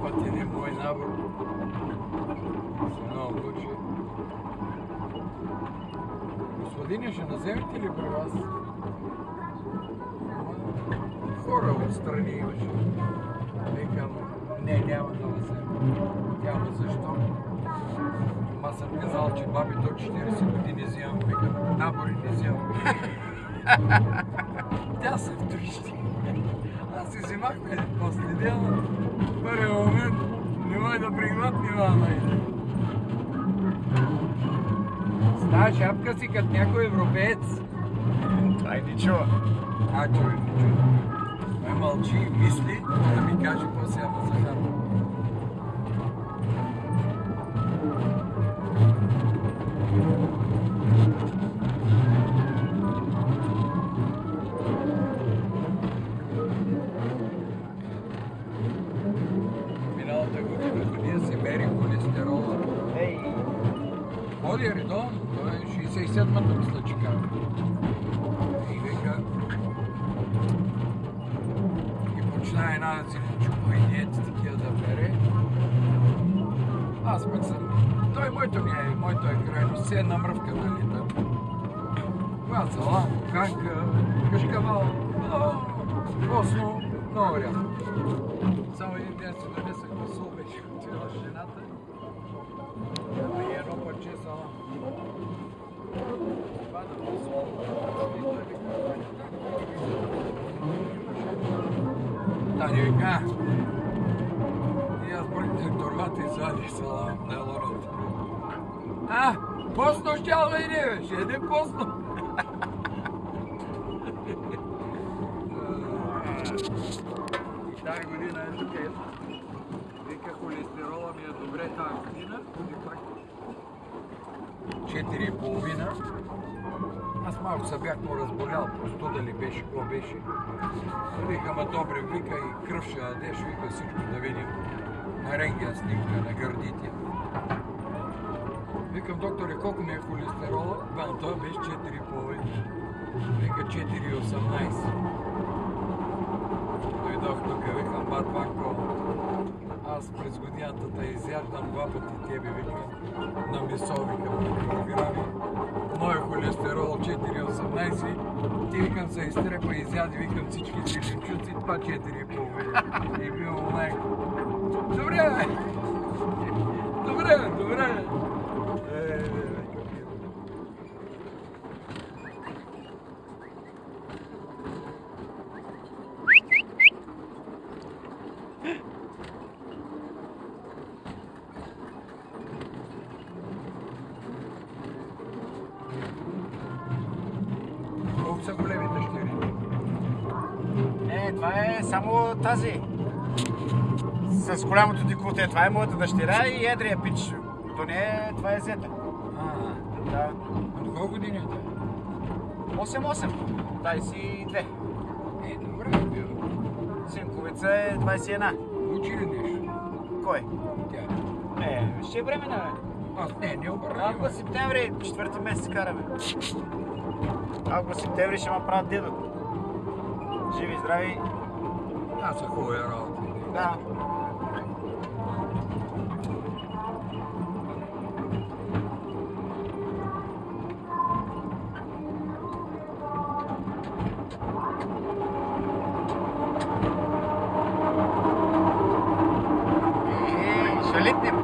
път един мой набор. Се много лучи. Господине, ще наземете ли при вас? Хора отстрани имаше. Викам, не, няма да взема. Няма защо. Аз съм казал, че баби до 40 години взимам. Викам, набори не взимам. Тя се втрищи. Аз си взимахме последния, в първия момент не може да приглътни мама. С тази шапка си като някой европеец. Ай, не чува. Човек не чува. Той мълчи и мисли, да ми каже какво сега ма захарва. Миналата година се мери холестерола. Ходи редовно, той е 67-та мисля, че казва. И вика, и почина една зеленчукова и диета такива да бере. Аз пък съм, той моето е крайно, все една мръвка на литър. Това салам, канка, кашкавал, осно, много рядко. Само един ден си донесах масол, беше отива с жената. И едно парче салам. Това да масол. Да, не вика. И аз бръкнах торбата и извадих салам на лората. Постно щял да иде, бе, ще еде постно. И тази година е тук ето. Вика, холестерола ми е добре тази година. Ходи пак 4,5. Аз малко се бях му разболял, простуда ли беше, какво беше. Вика, ма добре, вика и кръв ще дадеш, вика всичко да видим. На рентген снимка, на гърдите. Викам, докторе, колко ми е холестерола? Това беше 4,5. Вика 4,18. Дойдох тук, викам, бат Ванко, аз през годината да изяждам 2 пъти тебе, викам, на месо, викам, килограми. Моя холестерол 4,18, ти, викам, се изтрепа и изяди, викам, всички зеленчуци, това 4,5. И бил майко. Добре, бе! Добре! Колко са големи дъщери? Не, това е само тази. С голямото дикоте. Това е моята дъщеря и едрия пич. То не е, това е зета. Да. На колко години е това? 8-8. 22. Добре е бил. Синковица е 21. Учи ли нещо? Кой? Тя. Ще е времена, бе. Аз не обърна. Август, септември, 4-ти месец караме. Август, септември ще ме правят дедо. Живи и здрави. Аз са хубави работи. Да. Ще литнем.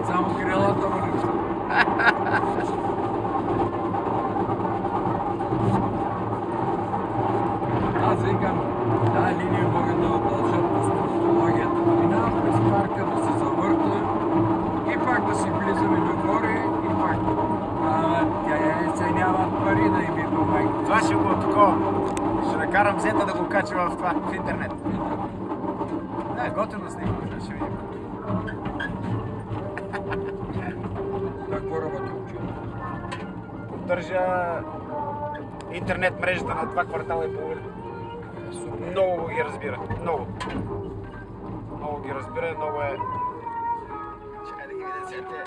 Само крилата върви. Аз викам, тази линия могат да удължат по стоматологията. Минавам през парка да се завърта и пак да си влизаме догоре и пак. Тя се нямат пари да им има майка. Това ще го такова. Ще накарам зета да го качи в това, в интернет. Да, готино снимка, ще видим. Какво работи учи? Поддържа интернет мрежата на 2 квартала и половина. Много ги разбира. Много. Много ги разбира, много е... Чакай да ги видя цвете.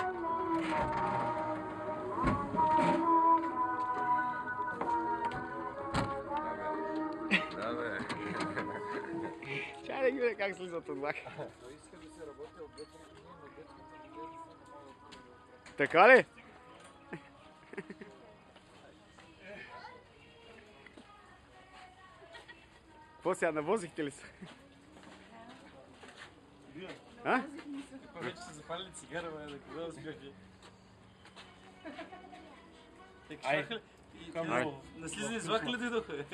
Чакай да Гледай ги как слизат от влака. Той иска да се работи от 2-3 години, но детските години са малко. Така ли? Какво сега, навозихте ли се? А? Вече са запалили цигара, бе, да къде да сгъхи. Ай, на слизане с влака ли дойдоха?